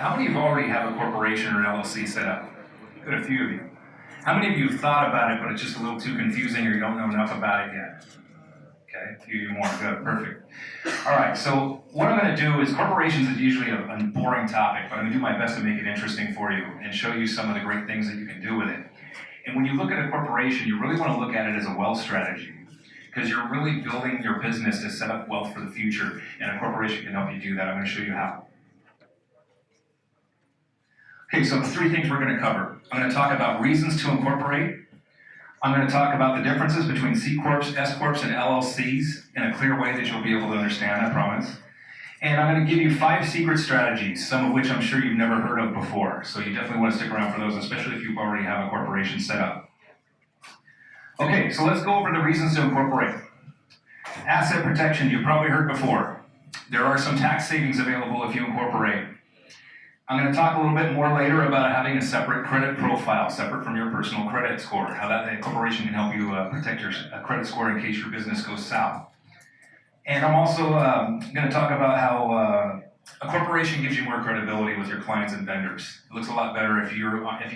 how many of you already have a corporation or an LLC set up? Good, a few of you. How many of you have thought about it, but it's just a little too confusing or you don't know enough about it yet? Okay, a few of you more, good, perfect. All right, so what I'm gonna do is, corporations is usually a boring topic, but I'm gonna do my best to make it interesting for you and show you some of the great things that you can do with it. And when you look at a corporation, you really wanna look at it as a wealth strategy, because you're really building your business to set up wealth for the future, and a corporation can help you do that. I'm gonna show you how. Okay, so the three things we're gonna cover. I'm gonna talk about reasons to incorporate. I'm going to talk about the differences between C Corps, S Corps, and LLCs in a clear way that you'll be able to understand, I promise. And I'm going to give you 5 secret strategies, some of which I'm sure you've never heard of before. So you definitely want to stick around for those, especially if you already have a corporation set up. Okay, so let's go over the reasons to incorporate. Asset protection, you've probably heard before. There are some tax savings available if you incorporate. I'm going to talk a little bit more later about having a separate credit profile, separate from your personal credit score, how that corporation can help you protect your credit score in case your business goes south. And I'm also going to talk about how a corporation gives you more credibility with your clients and vendors. It looks a lot better if you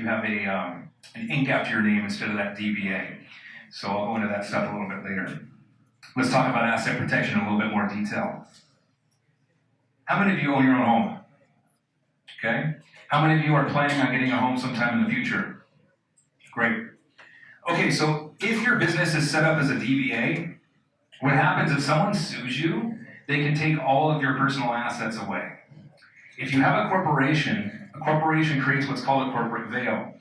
have an ink after your name instead of that DBA. So I'll go into that stuff a little bit later. Let's talk about asset protection in a little bit more detail. How many of you own your own home? Okay. How many of you are planning on getting a home sometime in the future? Great. Okay, so if your business is set up as a DBA, what happens if someone sues you, they can take all of your personal assets away. If you have a corporation creates what's called a corporate veil,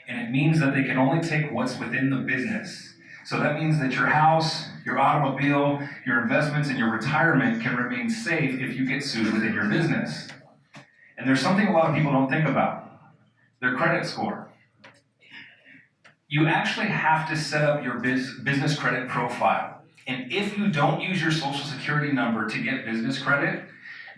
and it means that they can only take what's within the business. So that means that your house, your automobile, your investments, and your retirement can remain safe if you get sued within your business. And there's something a lot of people don't think about, their credit score. You actually have to set up your business credit profile. And if you don't use your social security number to get business credit,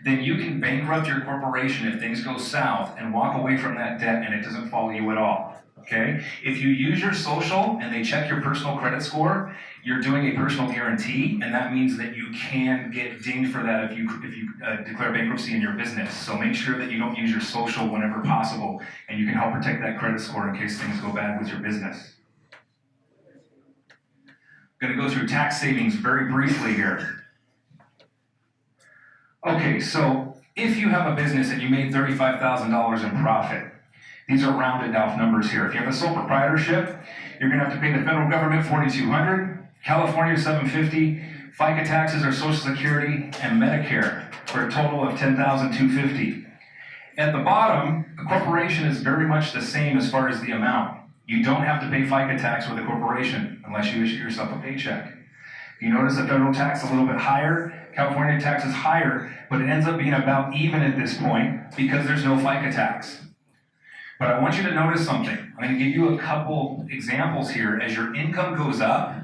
then you can bankrupt your corporation if things go south and walk away from that debt and it doesn't follow you at all. Okay? If you use your social and they check your personal credit score, you're doing a personal guarantee, and that means that you can get dinged for that if you declare bankruptcy in your business. So make sure that you don't use your social whenever possible, and you can help protect that credit score in case things go bad with your business. I'm going to go through tax savings very briefly here. Okay, so if you have a business and you made $35,000 in profit, these are rounded off numbers here. If you have a sole proprietorship, you're going to have to pay the federal government $4,200, California $750, FICA taxes or Social Security, and Medicare for a total of $10,250. At the bottom, a corporation is very much the same as far as the amount. You don't have to pay FICA tax with a corporation unless you issue yourself a paycheck. You notice the federal tax a little bit higher, California tax is higher, but it ends up being about even at this point because there's no FICA tax. But I want you to notice something. I'm going to give you a couple examples here. As your income goes up,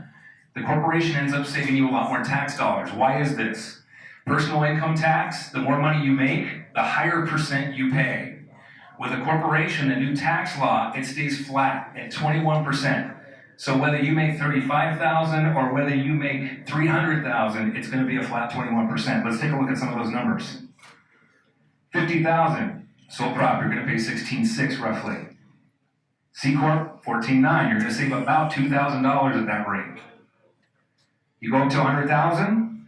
the corporation ends up saving you a lot more tax dollars. Why is this? Personal income tax, the more money you make, the higher percent you pay. With a corporation, the new tax law, it stays flat at 21%. So whether you make $35,000 or whether you make $300,000, it's going to be a flat 21%. Let's take a look at some of those numbers. $50,000. Sole prop, you're going to pay $16,600 roughly. C Corp, $14,900. You're going to save about $2,000 at that rate. You go up to $100,000,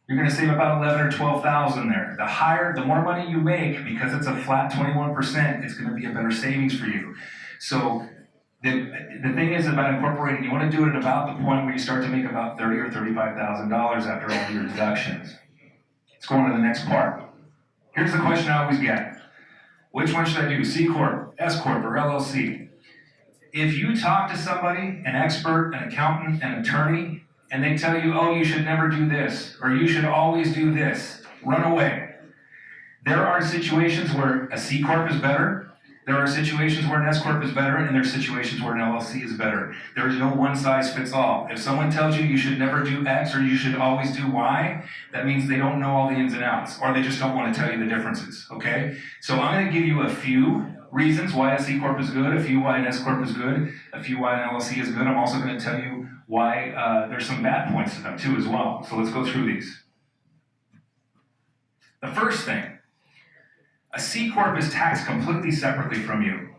you're going to save about $11,000 or $12,000 there. The more money you make, because it's a flat 21%, it's going to be a better savings for you. So the thing is about incorporating, you want to do it at about the point where you start to make about $30,000 or $35,000 after all your deductions. Let's go on to the next part. Here's the question I always get. Which one should I do, C Corp, S Corp, or LLC? If you talk to somebody, an expert, an accountant, an attorney, and they tell you, oh, you should never do this, or you should always do this, run away. There are situations where a C Corp is better, there are situations where an S Corp is better, and there are situations where an LLC is better. There is no one size fits all. If someone tells you you should never do X or you should always do Y, that means they don't know all the ins and outs, or they just don't want to tell you the differences, okay? So I'm going to give you a few reasons why a C Corp is good, a few why an S Corp is good, a few why an LLC is good. I'm also going to tell you why there's some bad points to them too as well. So let's go through these. The first thing, A C Corp is taxed completely separately from you.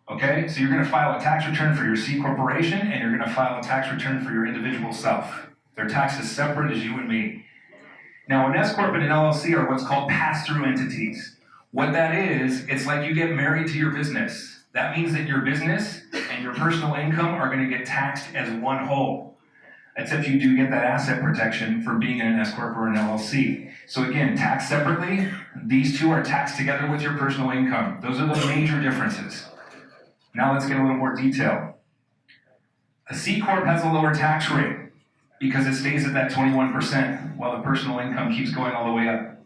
Okay? So you're going to file a tax return for your C corporation, and you're going to file a tax return for your individual self. They're taxed as separate as you and me. Now, an S Corp and an LLC are what's called pass-through entities. What that is, it's like you get married to your business. That means that your business and your personal income are going to get taxed as one whole. Except you do get that asset protection for being in an S Corp or an LLC. So again, taxed separately, these two are taxed together with your personal income. Those are the major differences. Now let's get a little more detail. A C Corp has a lower tax rate because it stays at that 21% while the personal income keeps going all the way up.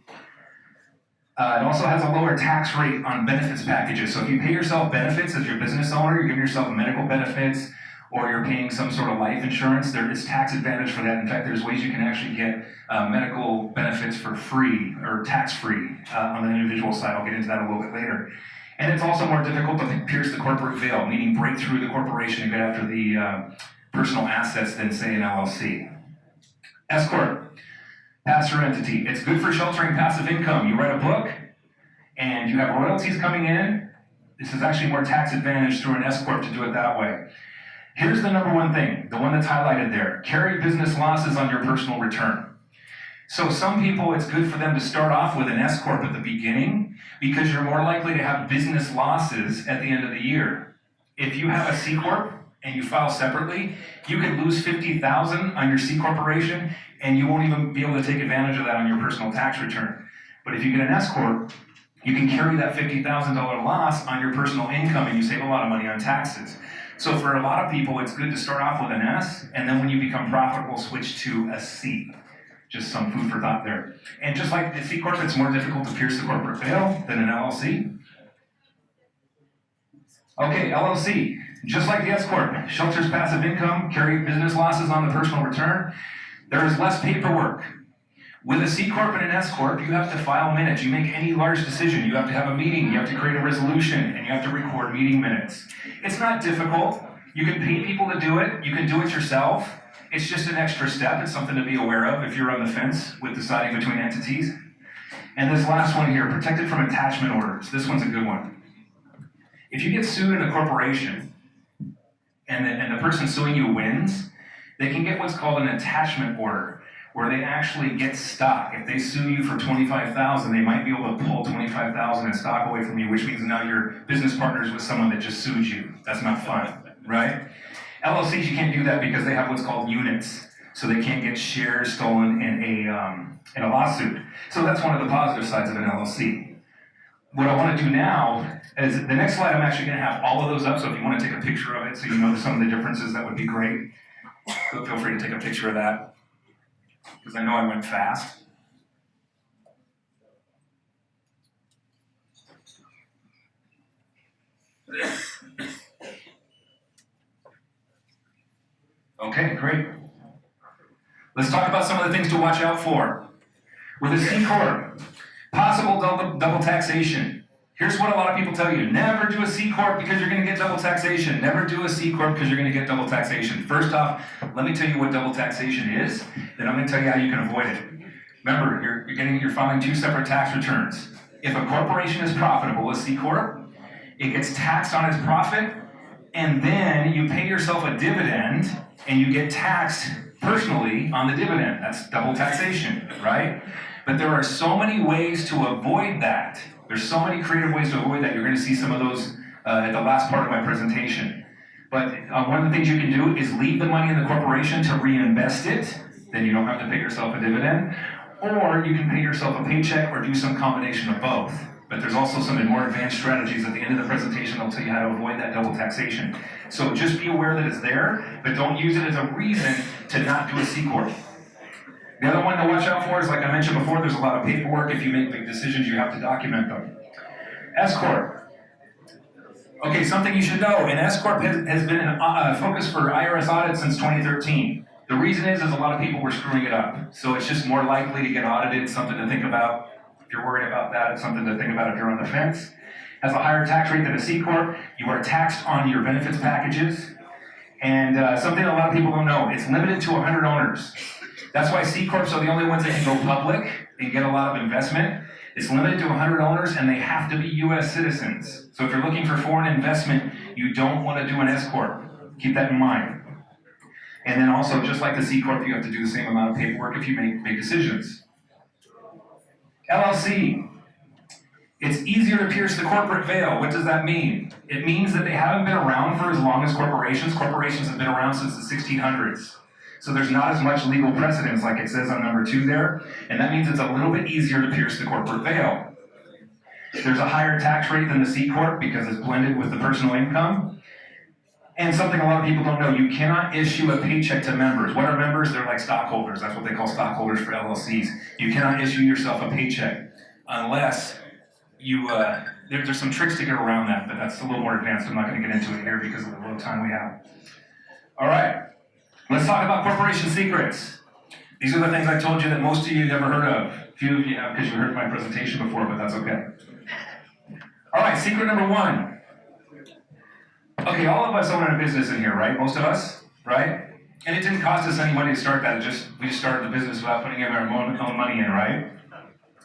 It also has a lower tax rate on benefits packages. So if you pay yourself benefits as your business owner, you're giving yourself medical benefits, or you're paying some sort of life insurance, there is tax advantage for that. In fact, there's ways you can actually get medical benefits for free or tax-free on the individual side. I'll get into that a little bit later. And it's also more difficult to pierce the corporate veil, meaning break through the corporation and get after the personal assets than, say, an LLC. S Corp, pass-through entity. It's good for sheltering passive income. You write a book and you have royalties coming in. This is actually more tax advantage through an S Corp to do it that way. Here's the number one thing, the one that's highlighted there. Carry business losses on your personal return. So some people, it's good for them to start off with an S Corp at the beginning because you're more likely to have business losses at the end of the year. If you have a C Corp and you file separately, you could lose $50,000 on your C Corporation and you won't even be able to take advantage of that on your personal tax return. But if you get an S Corp, you can carry that $50,000 loss on your personal income and you save a lot of money on taxes. So for a lot of people, it's good to start off with an S, and then when you become profitable, switch to a C. Just some food for thought there. And just like the C Corp, it's more difficult to pierce the corporate veil than an LLC. Okay, LLC, just like the S Corp, shelters passive income, carry business losses on the personal return. There is less paperwork. With a C Corp and an S Corp, you have to file minutes. You make any large decision, you have to have a meeting, you have to create a resolution, and you have to record meeting minutes. It's not difficult. You can pay people to do it. You can do it yourself. It's just an extra step. It's something to be aware of if you're on the fence with deciding between entities. And this last one here, protected from attachment orders. This one's a good one. If you get sued in a corporation and the person suing you wins, they can get what's called an attachment order, where they actually get stock. If they sue you for $25,000, they might be able to pull $25,000 in stock away from you, which means now you're business partners with someone that just sued you. That's not fun, right? LLCs, you can't do that because they have what's called units, so they can't get shares stolen in a lawsuit. So that's one of the positive sides of an LLC. What I want to do now is, the next slide, I'm actually going to have all of those up, so if you want to take a picture of it so you know some of the differences, that would be great. So feel free to take a picture of that, because I know I went fast. Okay, great. Let's talk about some of the things to watch out for. With a C Corp, possible double taxation. Here's what a lot of people tell you. Never do a C Corp because you're going to get double taxation. Never do a C Corp because you're going to get double taxation. First off, let me tell you what double taxation is, then I'm going to tell you how you can avoid it. Remember, you're filing two separate tax returns. If a corporation is profitable, a C Corp, it gets taxed on its profit, and then you pay yourself a dividend, and you get taxed personally on the dividend. That's double taxation, right? But there are so many ways to avoid that. There's so many creative ways to avoid that. You're going to see some of those at the last part of my presentation. But one of the things you can do is leave the money in the corporation to reinvest it. Then you don't have to pay yourself a dividend. Or you can pay yourself a paycheck or do some combination of both. But there's also some more advanced strategies at the end of the presentation. I'll tell you how to avoid that double taxation. So just be aware that it's there, but don't use it as a reason to not do a C Corp. The other one to watch out for is, like I mentioned before, there's a lot of paperwork. If you make big decisions, you have to document them. S Corp. Okay, something you should know. An S Corp has been a focus for IRS audits since 2013. The reason is a lot of people were screwing it up. So it's just more likely to get audited. It's something to think about. If you're worried about that, it's something to think about if you're on the fence. Has a higher tax rate than a C Corp. You are taxed on your benefits packages. And something a lot of people don't know, it's limited to 100 owners. That's why C Corps are the only ones that can go public and get a lot of investment. It's limited to 100 owners, and they have to be U.S. citizens. So if you're looking for foreign investment, you don't want to do an S Corp. Keep that in mind. And then also, just like the C Corp, you have to do the same amount of paperwork if you make decisions. LLC. It's easier to pierce the corporate veil. What does that mean? It means that they haven't been around for as long as corporations. Corporations have been around since the 1600s. So there's not as much legal precedence like it says on number 2 there. And that means it's a little bit easier to pierce the corporate veil. There's a higher tax rate than the C Corp because it's blended with the personal income. And something a lot of people don't know, you cannot issue a paycheck to members. What are members? They're like stockholders. That's what they call stockholders for LLCs. You cannot issue yourself a paycheck unless you, there's some tricks to get around that, but that's a little more advanced. I'm not going to get into it here because of the little time we have. All right, let's talk about corporation secrets. These are the things I told you that most of you never heard of. A few of you have because you heard my presentation before, but that's okay. All right, secret number 1. Okay, all of us own a business in here, right? Most of us, right? And it didn't cost us any money to start that. We just started the business without putting in our own money in, right?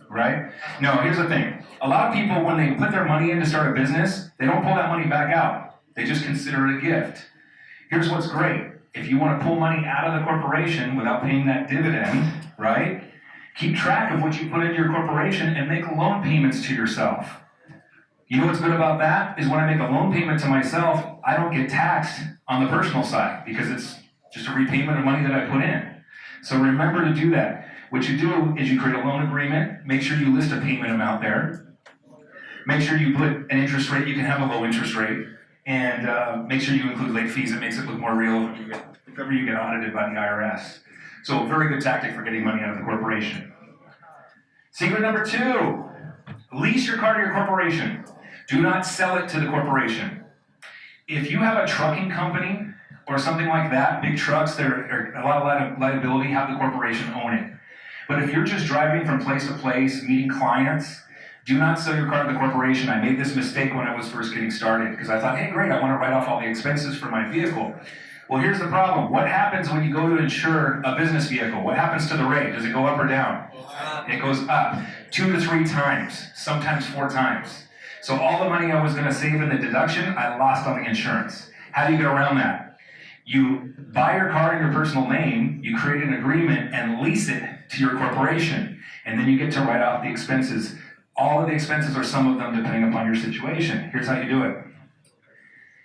Right? No, here's the thing. A lot of people, when they put their money in to start a business, they don't pull that money back out. They just consider it a gift. Here's what's great. If you want to pull money out of the corporation without paying that dividend, right? Keep track of what you put into your corporation and make loan payments to yourself. You know what's good about that? Is when I make a loan payment to myself, I don't get taxed on the personal side because it's just a repayment of money that I put in. So remember to do that. What you do is you create a loan agreement, make sure you list a payment amount there, make sure you put an interest rate, you can have a low interest rate, and make sure you include late fees. It makes it look more real if ever you get audited by the IRS. So a very good tactic for getting money out of the corporation. Secret number 2, lease your car to your corporation. Do not sell it to the corporation. If you have a trucking company or something like that, big trucks, there are a lot of liability, have the corporation own it. But if you're just driving from place to place, meeting clients, do not sell your car to the corporation. I made this mistake when I was first getting started because I thought, hey, great, I want to write off all the expenses for my vehicle. Well, here's the problem. What happens when you go to insure a business vehicle? What happens to the rate? Does it go up or down? It goes up 2 to 3 times, sometimes 4 times. So all the money I was going to save in the deduction, I lost on the insurance. How do you get around that? You buy your car in your personal name, you create an agreement and lease it to your corporation. And then you get to write off the expenses. All of the expenses or some of them depending upon your situation. Here's how you do it.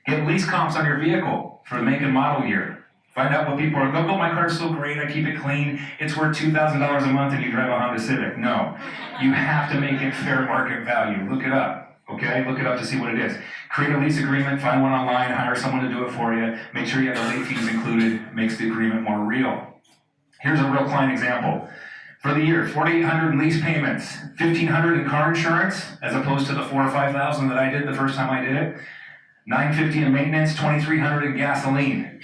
Get lease comps on your vehicle for the make and model year. Find out what people are, oh, my car's so great, I keep it clean, it's worth $2,000 a month and you drive a Honda Civic. No, you have to make it fair market value. Look it up. Okay, look it up to see what it is. Create a lease agreement, find one online, hire someone to do it for you, make sure you have the late fees included, makes the agreement more real. Here's a real client example. For the year, $4,800 in lease payments, $1,500 in car insurance, as opposed to the $4,000 or $5,000 that I did the first time I did it, $950 in maintenance, $2,300 in gasoline.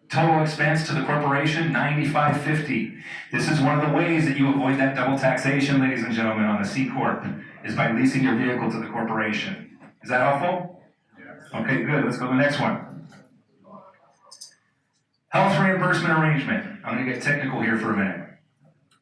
Total expense to the corporation, $95.50. This is one of the ways that you avoid that double taxation, ladies and gentlemen, on the C Corp, is by leasing your vehicle to the corporation. Is that helpful? Yes. Okay, good. Let's go to the next one. Health reimbursement arrangement. I'm going to get technical here for a minute.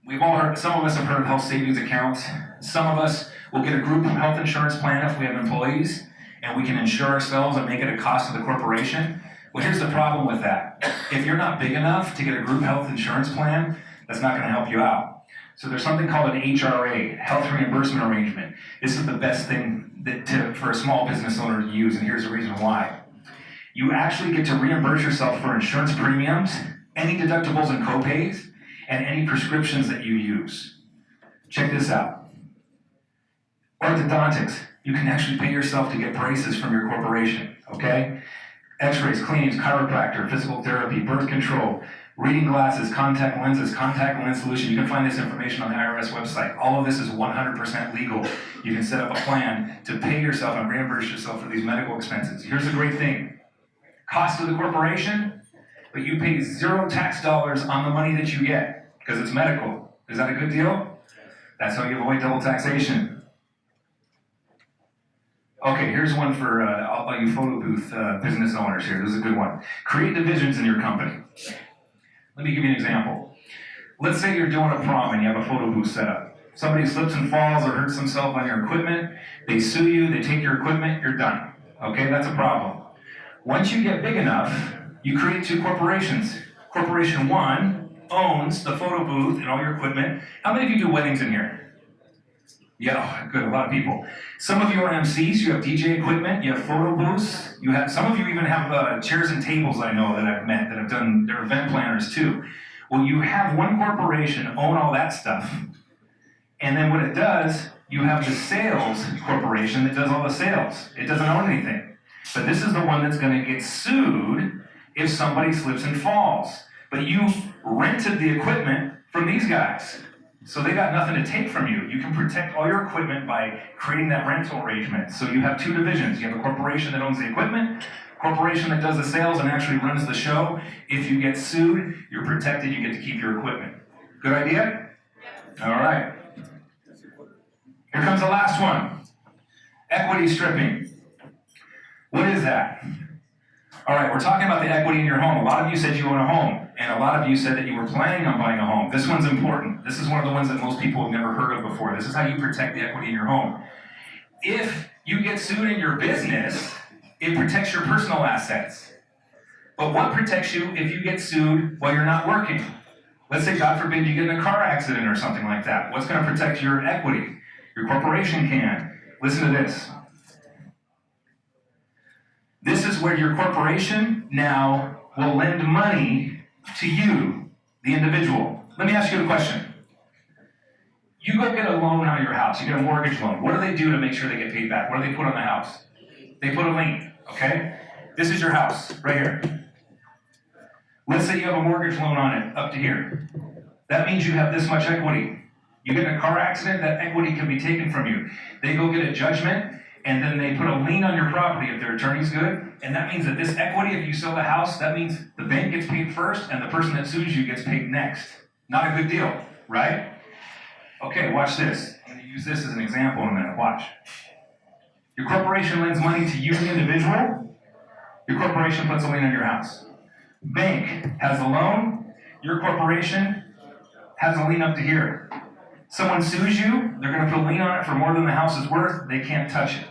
We've all heard, some of us have heard of health savings accounts. Some of us will get a group health insurance plan if we have employees, and we can insure ourselves and make it a cost to the corporation. Well, here's the problem with that. If you're not big enough to get a group health insurance plan, that's not going to help you out. So there's something called an HRA, health reimbursement arrangement. This is the best thing for a small business owner to use, and here's the reason why. You actually get to reimburse yourself for insurance premiums, any deductibles and copays, and any prescriptions that you use. Check this out. Orthodontics. You can actually pay yourself to get braces from your corporation, okay? X-rays, cleanings, chiropractor, physical therapy, birth control, reading glasses, contact lenses, contact lens solution. You can find this information on the IRS website. All of this is 100% legal. You can set up a plan to pay yourself and reimburse yourself for these medical expenses. Here's the great thing. Cost to the corporation, but you pay 0 tax dollars on the money that you get because it's medical. Is that a good deal? That's how you avoid double taxation. Okay, here's one for all you photo booth business owners here. This is a good one. Create divisions in your company. Let me give you an example. Let's say you're doing a prom and you have a photo booth set up. Somebody slips and falls or hurts themselves on your equipment, they sue you, they take your equipment, you're done. Okay, that's a problem. Once you get big enough, you create two corporations. Corporation 1 owns the photo booth and all your equipment. How many of you do weddings in here? Yeah, good, a lot of people. Some of you are MCs, you have DJ equipment, you have photo booths, some of you even have chairs and tables I know that I've met that have done, they're event planners too. Well, you have one corporation own all that stuff, and then what it does, you have the sales corporation that does all the sales. It doesn't own anything. But this is the one that's gonna get sued if somebody slips and falls. But you rented the equipment from these guys. So they got nothing to take from you. You can protect all your equipment by creating that rental arrangement. So you have two divisions. You have a corporation that owns the equipment, corporation that does the sales and actually runs the show. If you get sued, you're protected, you get to keep your equipment. Good idea? All right. Here comes the last one. Equity stripping. What is that? All right, we're talking about the equity in your home. A lot of you said you own a home, and a lot of you said that you were planning on buying a home. This one's important. This is one of the ones that most people have never heard of before. This is how you protect the equity in your home. If you get sued in your business, it protects your personal assets. But what protects you if you get sued while you're not working? Let's say, God forbid, you get in a car accident or something like that. What's going to protect your equity? Your corporation can. Listen to this. This is where your corporation now will lend money to you, the individual. Let me ask you a question. You go get a loan on your house, you get a mortgage loan. What do they do to make sure they get paid back? What do they put on the house? They put a lien, okay? This is your house, right here. Let's say you have a mortgage loan on it, up to here. That means you have this much equity. You get in a car accident, that equity can be taken from you. They go get a judgment, and then they put a lien on your property if their attorney's good, and that means that this equity, if you sell the house, that means the bank gets paid first, and the person that sues you gets paid next. Not a good deal, right? Okay, watch this. I'm going to use this as an example in a minute. Watch. Your corporation lends money to you, the individual. Your corporation puts a lien on your house. Bank has a loan. Your corporation has a lien up to here. Someone sues you, they're going to put a lien on it for more than the house is worth, they can't touch it.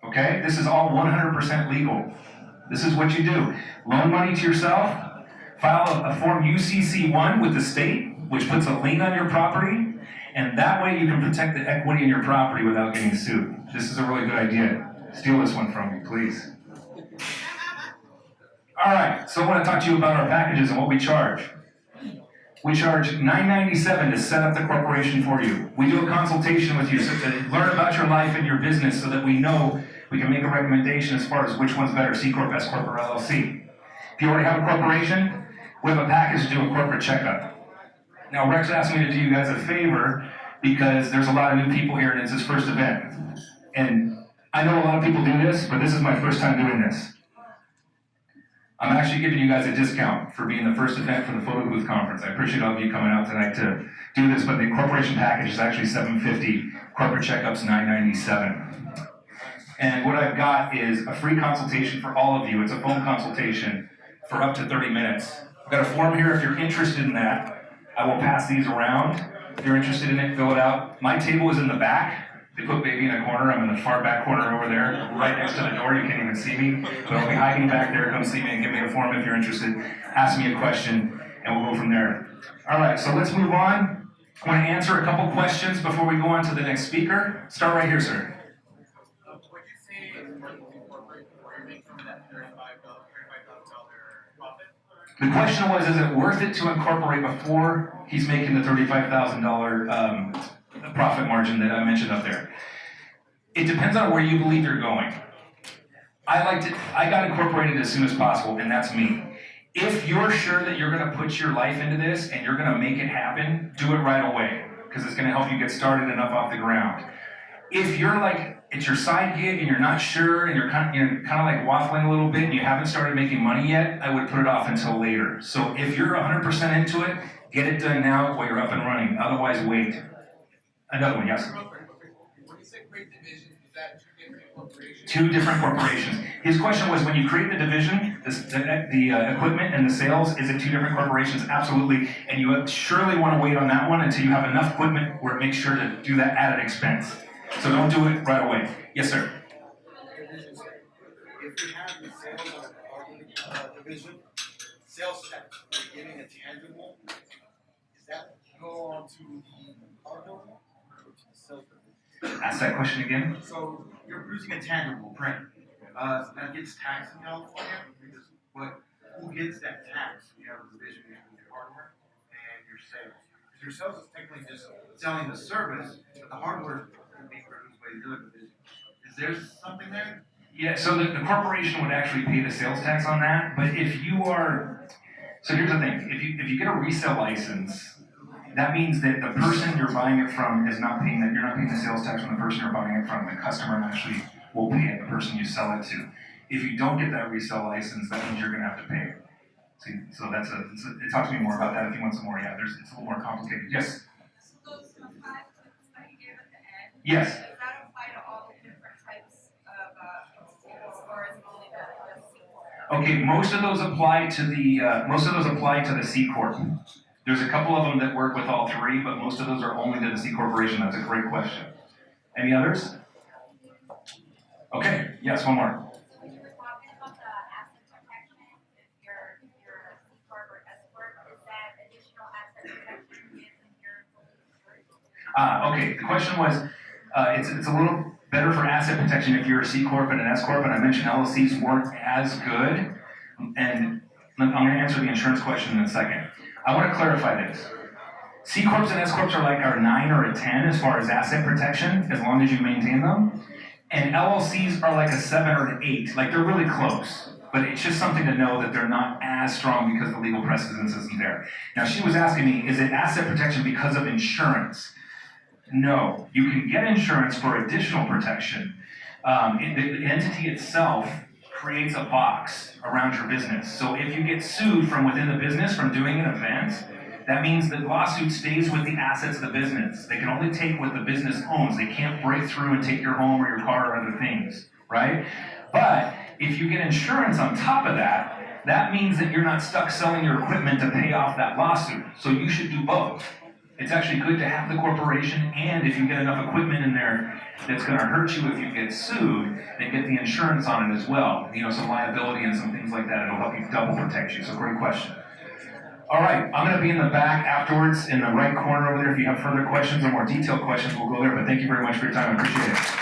Okay? This is all 100% legal. This is what you do. Loan money to yourself, file a form UCC1 with the state, which puts a lien on your property, and that way you can protect the equity in your property without getting sued. This is a really good idea. Steal this one from me, please. All right, so I want to talk to you about our packages and what we charge. We charge $9.97 to set up the corporation for you. We do a consultation with you to learn about your life and your business so that we know we can make a recommendation as far as which one's better, C Corp, S Corp, or LLC. If you already have a corporation, we have a package to do a corporate checkup. Now, Rex asked me to do you guys a favor because there's a lot of new people here and it's his first event. And I know a lot of people do this, but this is my first time doing this. I'm actually giving you guys a discount for being the first event for the photo booth conference. I appreciate all of you coming out tonight to do this, but the corporation package is actually $750. Corporate checkup's $997. And what I've got is a free consultation for all of you. It's a phone consultation for up to 30 minutes. I've got a form here if you're interested in that. I will pass these around. If you're interested in it, fill it out. My table is in the back. They put baby in a corner. I'm in the far back corner over there, right next to the door. You can't even see me. But I'll be hiding back there. Come see me and give me a form if you're interested. Ask me a question, and we'll go from there. All right, so let's move on. I want to answer a couple questions before we go on to the next speaker. Start right here, sir. Would you say it's worth to incorporate before you're making that $35,000 profit? The question was, is it worth it to incorporate before he's making the $35,000 profit margin that I mentioned up there? It depends on where you believe you're going. I got incorporated as soon as possible, and that's me. If you're sure that you're going to put your life into this and you're going to make it happen, do it right away, because it's going to help you get started and up off the ground. If you're like, it's your side gig and you're not sure and you're kind of like waffling a little bit and you haven't started making money yet, I would put it off until later. So if you're 100% into it, get it done now while you're up and running. Otherwise, wait. Another one, yes? When you say create divisions, is that two different corporations? Two different corporations. His question was, when you create the division, the equipment and the sales, is it two different corporations? Absolutely. And you surely want to wait on that one until you have enough equipment where it makes sure to do that at an expense. So don't do it right away. Yes, sir. If we have the sales on our division, sales tax, we're getting a tangible, does that go on to the hardware or to the sales division? Ask that question again. So you're producing a tangible, print. That gets taxed in California, but who gets that tax? You have a division between your hardware and your sales. Because your sales is technically just selling the service, but the hardware is being produced by the other division. Is there something there? Yeah, so the corporation would actually pay the sales tax on that, but if you are, so here's the thing, if you get a resale license, that means that the person you're buying it from is not paying that, you're not paying the sales tax from the person you're buying it from, the customer actually will pay it, the person you sell it to. If you don't get that resale license, that means you're gonna have to pay it. See, so talk to me more about that if you want some more, yeah, it's a little more complicated, yes? So those 5 tips that you gave at the end, Yes. does that apply to all the different types of sales, or is it only the C corp? Okay, most of those apply to the C corp. There's a couple of them that work with all three, but most of those are only to the C corporation. That's a great question. Any others? Okay, yes, one more. So you were talking about the asset protection, if you're a C corp or S corp, is that additional asset protection in your insurance? Okay, the question was, it's a little better for asset protection if you're a C corp and an S corp, and I mentioned LLCs weren't as good, and I'm going to answer the insurance question in a second. I want to clarify this. C corps and S corps are like our 9 or a 10 as far as asset protection, as long as you maintain them, and LLCs are like a 7 or an 8, like they're really close. But it's just something to know that they're not as strong because the legal precedence isn't there. Now, she was asking me, is it asset protection because of insurance? No, you can get insurance for additional protection. The entity itself creates a box around your business. So if you get sued from within the business from doing an event, that means the lawsuit stays with the assets of the business. They can only take what the business owns. They can't break through and take your home or your car or other things, right? But if you get insurance on top of that, that means that you're not stuck selling your equipment to pay off that lawsuit. So you should do both. It's actually good to have the corporation, and if you get enough equipment in there that's going to hurt you if you get sued, then get the insurance on it as well. You know, some liability and some things like that. It'll help you double protect you. So great question. All right, I'm going to be in the back afterwards in the right corner over there. If you have further questions or more detailed questions, we'll go there. But thank you very much for your time. I appreciate it.